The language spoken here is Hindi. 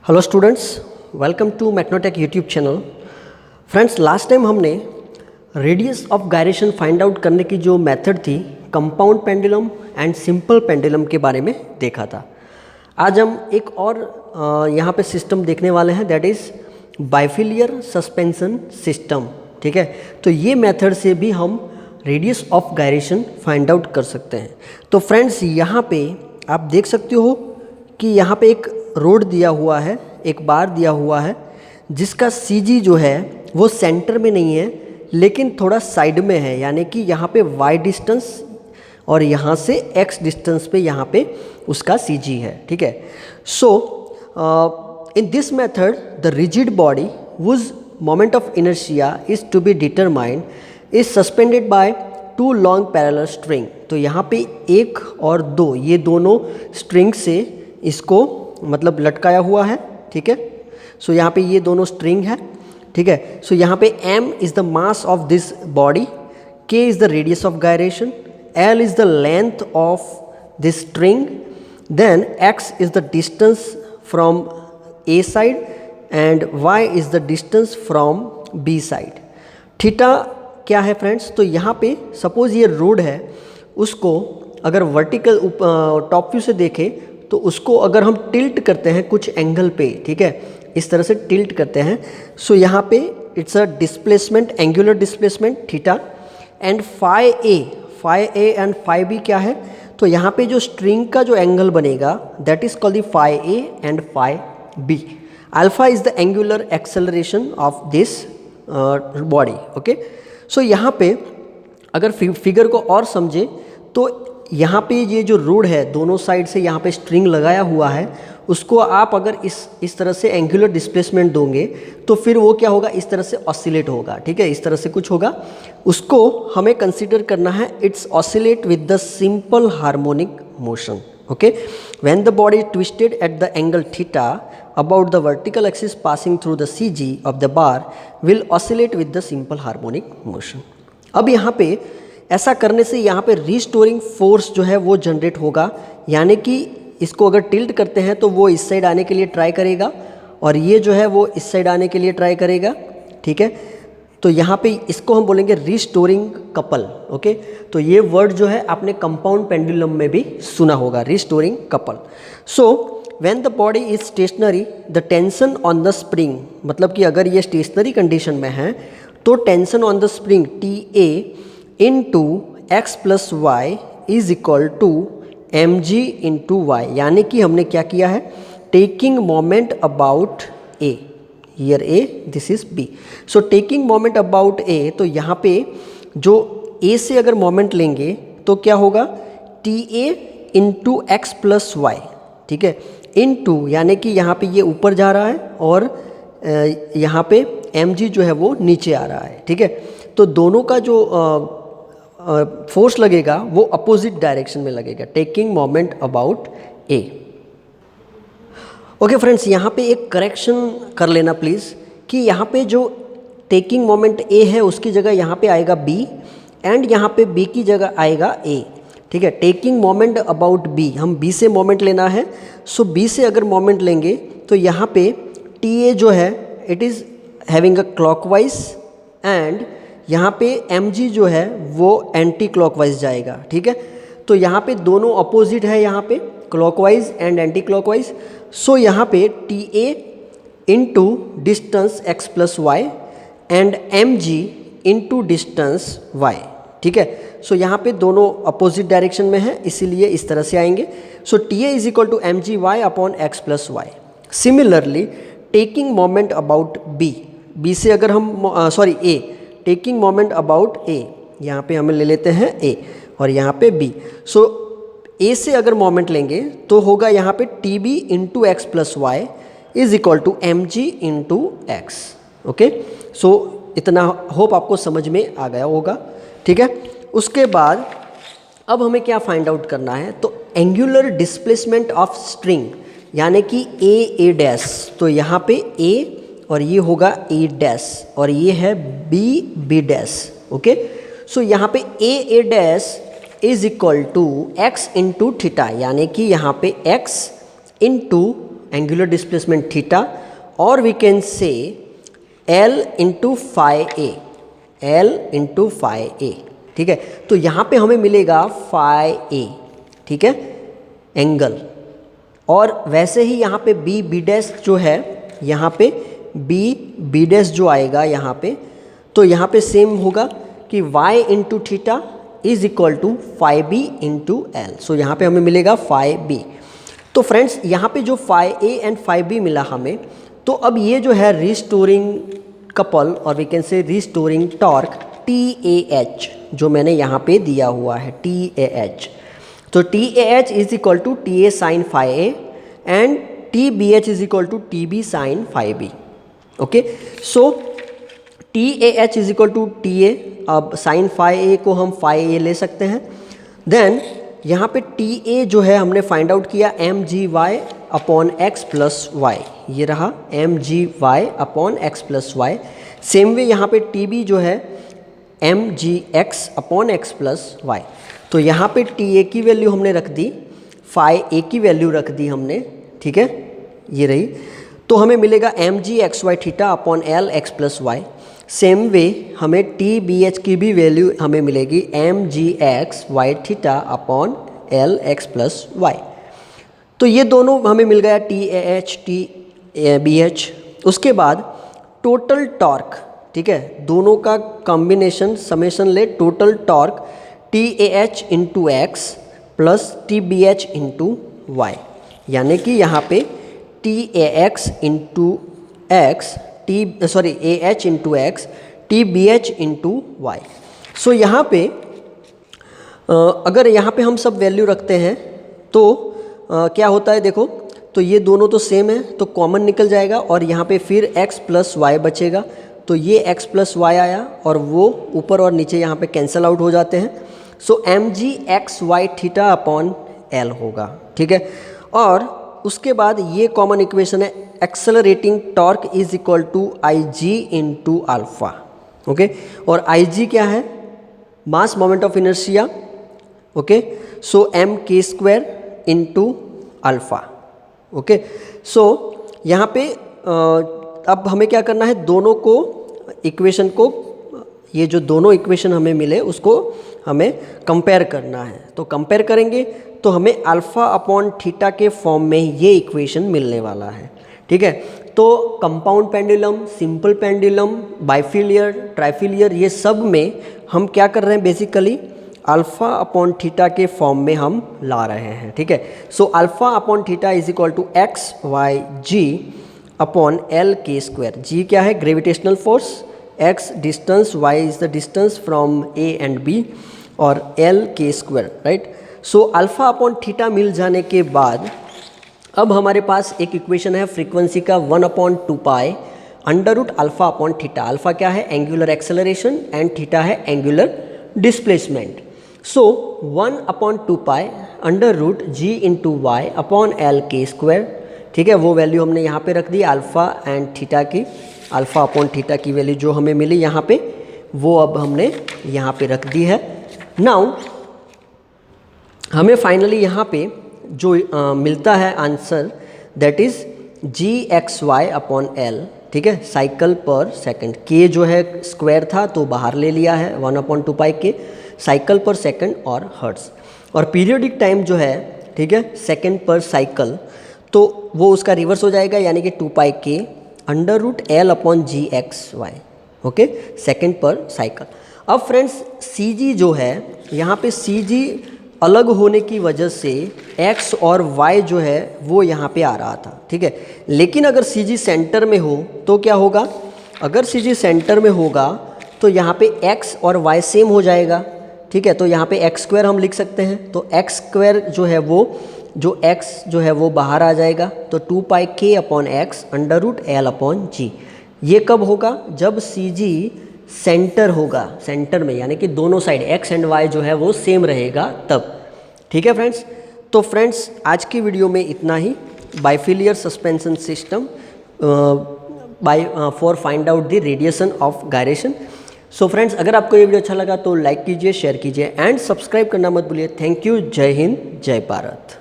Hello students, welcome to Magnetech YouTube channel. Friends, last time हमने radius of gyration find out करने की जो मेथड थी compound pendulum and simple pendulum के बारे में देखा था। आज हम एक और यहाँ पे सिस्टम देखने वाले हैं, दैट इज़ बाइफिलियर सस्पेंशन सिस्टम। ठीक है, तो ये मेथड से भी हम radius of gyration find out कर सकते हैं। तो फ्रेंड्स, यहाँ पे आप देख सकते हो कि यहाँ पे एक रोड दिया हुआ है, एक बार दिया हुआ है जिसका CG जो है वो सेंटर में नहीं है लेकिन थोड़ा साइड में है, यानी कि यहाँ पे y डिस्टेंस और यहाँ से x डिस्टेंस पे यहाँ पे उसका CG है। ठीक है, so in this method the rigid body whose moment of inertia is to be determined is suspended by two long parallel string. तो यहाँ पे एक और दो, ये दोनों स्ट्रिंग से इसको मतलब लटकाया हुआ है। ठीक है, सो यहाँ पे ये दोनों स्ट्रिंग है। ठीक है, सो यहाँ पे m is the mass of this body, k is the radius of gyration, l is the length of this string, then x is the distance from a side and y is the distance from b side. Theta क्या है फ्रेंड्स? तो यहाँ पे सपोज ये रोड है, उसको अगर वर्टिकल टॉप व्यू से देखें तो उसको अगर हम टिल्ट करते हैं कुछ एंगल पे, ठीक है, इस तरह से टिल्ट करते हैं, सो यहाँ पे it's a displacement, angular displacement theta, and phi A and phi B क्या है? तो यहाँ पे जो स्ट्रिंग का जो एंगल बनेगा that is called the phi A and phi b. Alpha is the angular acceleration of this body. Okay, so यहाँ पे अगर फिगर को और समझे तो यहाँ पे ये जो रोड है दोनों साइड से यहाँ पे स्ट्रिंग लगाया हुआ है, उसको आप अगर इस तरह से एंगुलर डिस्प्लेसमेंट दोगे तो फिर वो क्या होगा, इस तरह से ऑसिलेट होगा। ठीक है, इस तरह से कुछ होगा, उसको हमें कंसीडर करना है it's oscillate with the simple harmonic motion. Okay, when the body twisted at the angle theta about the vertical axis passing through the CG of the bar will oscillate with the simple harmonic motion। अब यहाँ पे ऐसा करने से यहाँ पे रिस्टोरिंग फोर्स जो है वो जनरेट होगा, यानी कि इसको अगर टिल्ट करते हैं तो वो इस साइड आने के लिए ट्राई करेगा और ये जो है वो इस साइड आने के लिए ट्राई करेगा। ठीक है, तो यहाँ पे इसको हम बोलेंगे रिस्टोरिंग कपल। ओके, तो ये वर्ड जो है आपने कंपाउंड पेंडुलम में भी सुना होगा, restoring couple. So when the body is stationary the tension on the spring, मतलब कि अगर ये स्टेशनरी कंडीशन में है तो tension on the spring TA into x plus y is equal to mg into y, यानी कि हमने क्या किया है, taking moment about A, here A, this is B। So taking moment about A, तो यहाँ पे जो A से अगर मोमेंट लेंगे तो क्या होगा, TA into x plus y. ठीक है, इनटू, यानी कि यहाँ पे ये ऊपर जा रहा है और यहाँ पे mg जो है वो नीचे आ रहा है। ठीक है, तो दोनों का जो फोर्स लगेगा वो अपोजिट डायरेक्शन में लगेगा, taking moment about A। Okay friends, यहाँ पे एक करेक्शन कर लेना प्लीज़ कि यहाँ पे जो टेकिंग मोमेंट A है उसकी जगह यहाँ पे आएगा B एंड यहाँ पे B की जगह आएगा A। ठीक है, टेकिंग मोमेंट अबाउट B, हम B से मोमेंट लेना है, सो B से अगर मोमेंट लेंगे तो यहाँ पे TA जो है it is having a clockwise and यहाँ पे mg जो है वो एंटी क्लॉकवाइज जाएगा। ठीक है, तो यहाँ पे दोनों अपोजिट है, यहाँ पे clockwise and anticlockwise. So यहाँ पे TA into distance x plus y and mg into distance y। ठीक है, सो यहाँ पे दोनों अपोजिट डायरेक्शन में है, इसीलिए इस तरह से आएंगे। So TA is equal to mg y upon x plus y. Similarly taking moment about B से अगर हम A, taking moment about A, यहाँ पे हमें ले लेते हैं A और यहाँ पे B। सो A से अगर मोमेंट लेंगे तो होगा यहाँ पे TB into x plus y is equal to mg into x. Okay, so इतना होप आपको समझ में आ गया होगा। ठीक है, उसके बाद अब हमें क्या फाइंड आउट करना है, तो एंगुलर डिस्प्लेसमेंट ऑफ स्ट्रिंग, यानी कि A डैश, तो यहाँ पे A और ये होगा A डैश और ये है B डैश। ओके, सो यहाँ पे A dash is equal to x into theta, यानी कि यहाँ पे x into angular displacement theta, और we can say L into phi a, L into phi a, ठीक है। तो यहाँ पे हमें मिलेगा फाई ए, ठीक है, एंगल। और वैसे ही यहाँ पे बी बी डैश जो है, यहाँ पे बी बी डैश जो आएगा यहाँ पे, तो यहाँ पे सेम होगा कि y into theta is equal to phi B into L. So यहाँ पे हमें मिलेगा फाई बी। तो फ्रेंड्स यहाँ पे जो phi A and phi B मिला हमें, तो अब ये जो है रिस्टोरिंग कपल और we can say restoring torque T A H जो मैंने यहाँ पे दिया हुआ है, टी ए एच। तो T A H is equal to T A sine phi A and T B H is equal to T B sine phi B. Okay, so T A H is equal to T ए, अब साइन फाई ए को हम फाई ए ले सकते हैं। देन यहाँ पे टी ए जो है हमने फाइंड आउट किया M G Y upon X plus Y, ये रहा M G Y upon X plus Y. Same way यहाँ पे टी बी जो है M G X upon X plus Y. तो यहाँ पे टी ए की वैल्यू हमने रख दी, फाई ए की वैल्यू रख दी हमने, ठीक है, ये रही। तो हमें मिलेगा M G X Y theta upon L X plus Y. Same way हमें टी बी एच की भी वैल्यू हमें मिलेगी M G X Y theta upon L X plus Y. तो ये दोनों हमें मिल गया T A H T B H. उसके बाद टोटल टॉर्क, ठीक है, दोनों का कॉम्बिनेशन समेशन ले, total torque T A H into x plus T B H into y, यानी कि यहाँ पे T A X into X A H into X T B H into Y. So यहाँ पे अगर यहाँ पे हम सब वैल्यू रखते हैं तो क्या होता है देखो, तो ये दोनों तो सेम है तो कॉमन निकल जाएगा और यहाँ पे फिर x प्लस वाई बचेगा। तो ये x प्लस वाई आया और वो ऊपर और नीचे यहाँ पे कैंसिल आउट हो जाते हैं। So M G X Y theta upon L होगा, ठीक है। और उसके बाद ये कॉमन इक्वेशन है accelerating torque is equal to I G into alpha, okay. और आई जी क्या है, mass moment of inertia, okay. So M K square into alpha, okay. So यहाँ पे अब हमें क्या करना है, दोनों को इक्वेशन को, ये जो दोनों इक्वेशन हमें मिले उसको हमें कंपेयर करना है। तो कंपेयर करेंगे तो हमें अल्फ़ा अपॉन थीटा के फॉर्म में ये इक्वेशन मिलने वाला है, ठीक है। तो compound pendulum, simple pendulum, bifilar, trifilar, ये सब में हम क्या कर रहे हैं, बेसिकली अल्फ़ा अपॉन थीटा के फॉर्म में हम ला रहे हैं, ठीक है। So alpha upon theta is equal to X Y G upon L K square. G क्या है, gravitational force, X distance, Y is the distance from A and B, और L K square, right. So alpha upon theta मिल जाने के बाद अब हमारे पास एक इक्वेशन है फ्रीक्वेंसी का 1/2 under root alpha upon theta. Alpha क्या है, एंगुलर एक्सेलरेशन, एंड थीटा है angular displacement. So 1/2 under root G into Y upon L K square, ठीक है। वो वैल्यू हमने यहाँ पे रख दी अल्फ़ा एंड थीटा की, अल्फ़ा अपॉन थीटा की वैल्यू जो हमें मिली यहाँ पे, वो अब हमने यहाँ पे रख दी है। नाउ हमें फाइनली यहाँ पे जो मिलता है answer, that is G X Y upon L, ठीक है, साइकिल पर सेकंड। के जो है स्क्वायर था तो बाहर ले लिया है 1/2 के, साइकिल पर सेकंड और हर्ट्ज। और पीरियोडिक टाइम जो है, ठीक है, सेकंड पर साइकिल, तो वो उसका रिवर्स हो जाएगा, यानी कि 2 के अंडर रूट एल अपॉन जी एक्स वाई, ओके, सेकंड पर साइकिल। अब फ्रेंड्स सी जी जो है, यहाँ पे सी जी अलग होने की वजह से x और y जो है वो यहाँ पे आ रहा था, ठीक है। लेकिन अगर सी जी सेंटर में हो तो क्या होगा, अगर सी जी सेंटर में होगा तो यहाँ पे x और y सेम हो जाएगा, ठीक है। तो यहाँ पे x स्क्वायर हम लिख सकते हैं, तो x स्क्वायर जो है वो, जो x जो है वो बाहर आ जाएगा, तो 2 k upon X under root L upon G. ये कब होगा, जब सी जी सेंटर होगा, सेंटर में, यानी कि दोनों साइड x एंड y जो है वो सेम रहेगा तब, ठीक है फ्रेंड्स। तो फ्रेंड्स आज की वीडियो में इतना ही, bifilar suspension system for find out the radiation of gyration. So friends अगर आपको ये वीडियो अच्छा लगा तो लाइक कीजिए, शेयर कीजिए एंड सब्सक्राइब करना मत भूलिए। थैंक यू, जय हिंद, जय भारत।